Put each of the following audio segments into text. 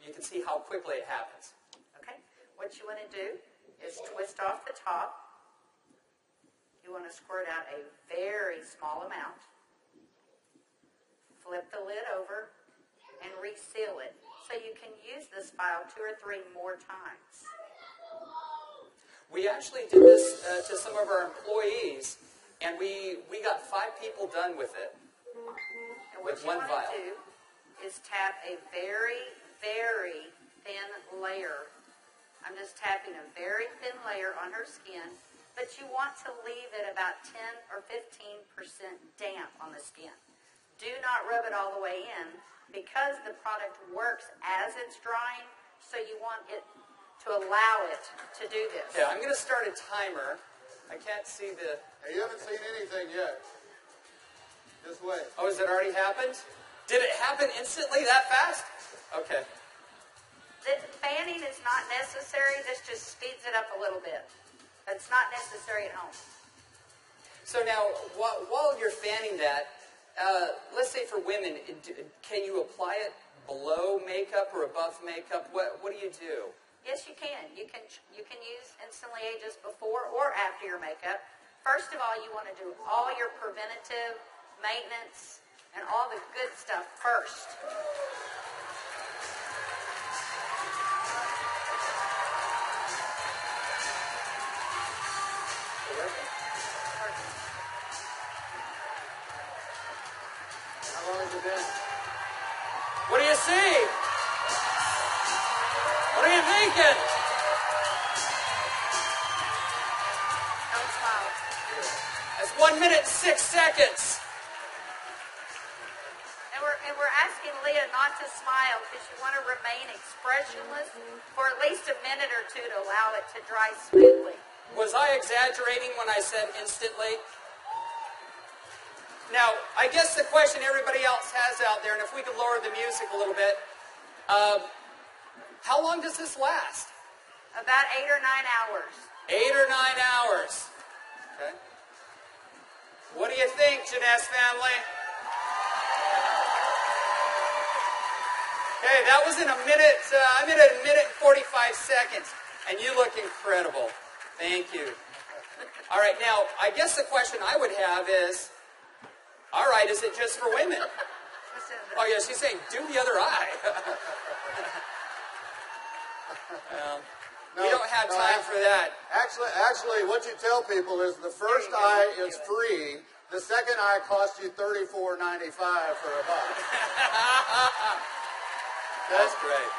you can see how quickly it happens. Okay. What you want to do is twist off the top. You want to squirt out a very small amount. Flip the lid over and reseal it so you can use this file 2 or 3 more times. We actually did this to some of our employees, and we got 5 people done with it. And what you want to do is tap a very, very thin layer. I'm just tapping a very thin layer on her skin, but you want to leave it about 10 or 15% damp on the skin. Do not rub it all the way in because the product works as it's drying, so you want it to allow it to do this. Okay, I'm going to start a timer. I can't see the... Hey, you haven't seen anything yet. Just wait. Oh, has it already happened? Did it happen instantly that fast? Okay. The fanning is not necessary. This just speeds it up a little bit. It's not necessary at home. So now, while you're fanning that, let's say for women, can you apply it below makeup or above makeup? What do you do? Yes, you can. You can use Instantly Ageless before or after your makeup. First of all, you want to do all your preventative maintenance and all the good stuff first. How long has it been? What do you see? What are you thinking? Don't smile. That's 1 minute and 6 seconds. And we're asking Leah not to smile because you want to remain expressionless for at least a minute or 2 to allow it to dry smoothly. Was I exaggerating when I said instantly? Now, I guess the question everybody else has out there, and if we could lower the music a little bit, how long does this last? About 8 or 9 hours. 8 or 9 hours. Okay. What do you think, Jeunesse family? Okay, that was in a minute. I'm at a minute and 45 seconds, and you look incredible. Thank you. All right, now, I guess the question I would have is, all right, is it just for women? Oh, yeah, she's saying, do the other eye. We don't have time for that. Actually, what you tell people is the first eye is free. The second eye costs you $34.95 for a buck. That's great.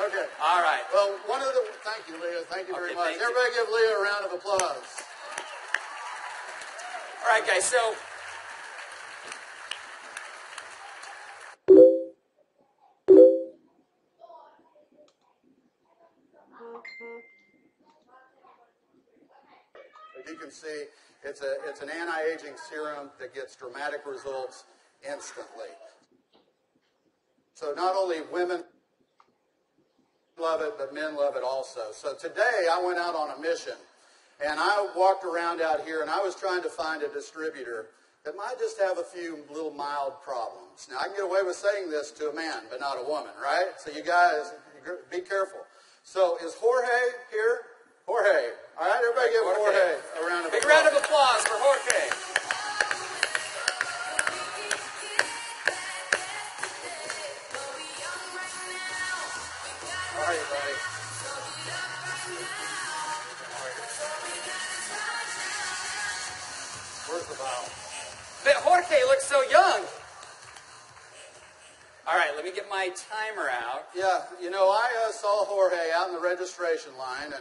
Okay. All right. Well, thank you, Leah. Thank you very much. Thank you. Everybody give Leah a round of applause. All right, guys, so as you can see, it's an anti-aging serum that gets dramatic results instantly. So not only women love it, but men love it also. So today I went out on a mission, and I walked around out here, and I was trying to find a distributor that might just have a few little mild problems. Now, I can get away with saying this to a man, but not a woman, right? So you guys, be careful. So is Jorge here? Jorge. All right, everybody give Jorge a round of applause. big round of applause for Jorge. How are you, buddy? Where's the bottle? But Jorge looks so young. All right, let me get my timer out. Yeah, you know, I saw Jorge out in the registration line,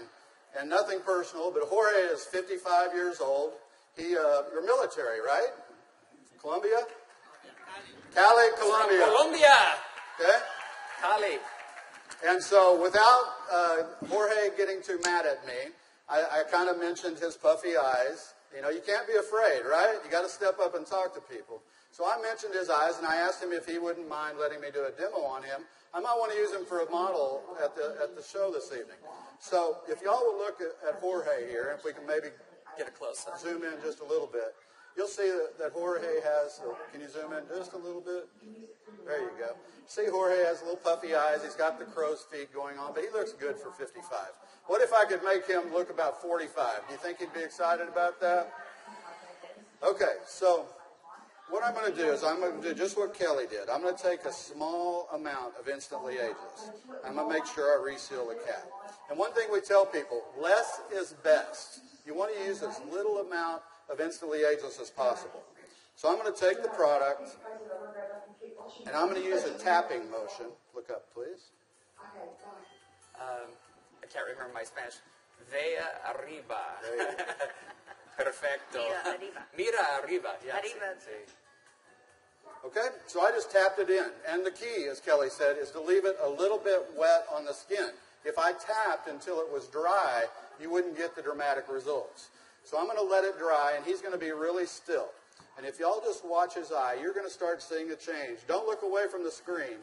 and nothing personal, but Jorge is 55 years old. You're military, right? Colombia? Cali, Colombia. Colombia. Okay? Cali. And so without Jorge getting too mad at me, I kind of mentioned his puffy eyes. You know, you can't be afraid, right? You got to step up and talk to people. So I mentioned his eyes, and I asked him if he wouldn't mind letting me do a demo on him. I might want to use him for a model at the show this evening. So if y'all will look at Jorge here, if we can maybe Get a close-up. zoom in just a little bit. you'll see that Jorge has, can you zoom in just a little bit? There you go. See, Jorge has little puffy eyes. He's got the crow's feet going on, but he looks good for 55. What if I could make him look about 45? Do you think he'd be excited about that? Okay, so what I'm going to do is I'm going to do just what Kelly did. I'm going to take a small amount of Instantly Ageless. I'm going to make sure I reseal the cap. And one thing we tell people, less is best. You want to use as little amount of Instantly Ageless as possible. So I'm going to take the product, and I'm going to use a tapping motion. Look up, please. I can't remember my Spanish. Vea arriba. Perfecto. Mira arriba. Yes. Arriba. Okay, so I just tapped it in. And the key, as Kelly said, is to leave it a little bit wet on the skin. If I tapped until it was dry, you wouldn't get the dramatic results. So I'm going to let it dry, and he's going to be really still. And if y'all just watch his eye, you're going to start seeing a change. Don't look away from the screen,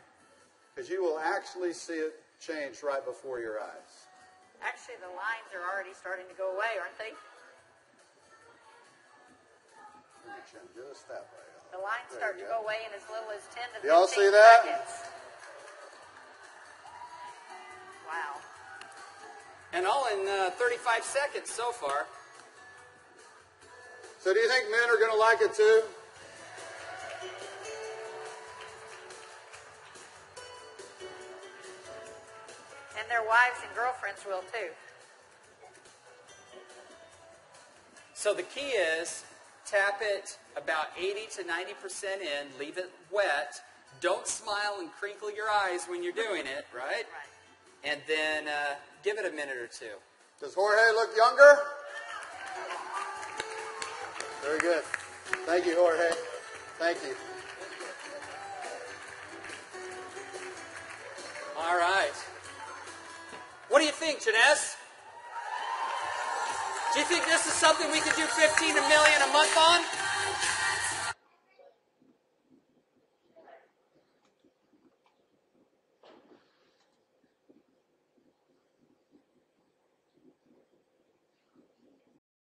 because you will actually see it change right before your eyes. Actually, the lines are already starting to go away, aren't they? Just that way. The lines start to go away in as little as 10 to 15 Y'all see that? seconds. Wow. And all in 35 seconds so far. So do you think men are going to like it too? And their wives and girlfriends will too. So the key is tap it about 80 to 90% in, leave it wet. Don't smile and crinkle your eyes when you're doing it, right? Right. And then give it a minute or two. Does Jorge look younger? Very good. Thank you, Jorge. Thank you. All right. What do you think, Jeunesse? Do you think this is something we could do 15 million a month on?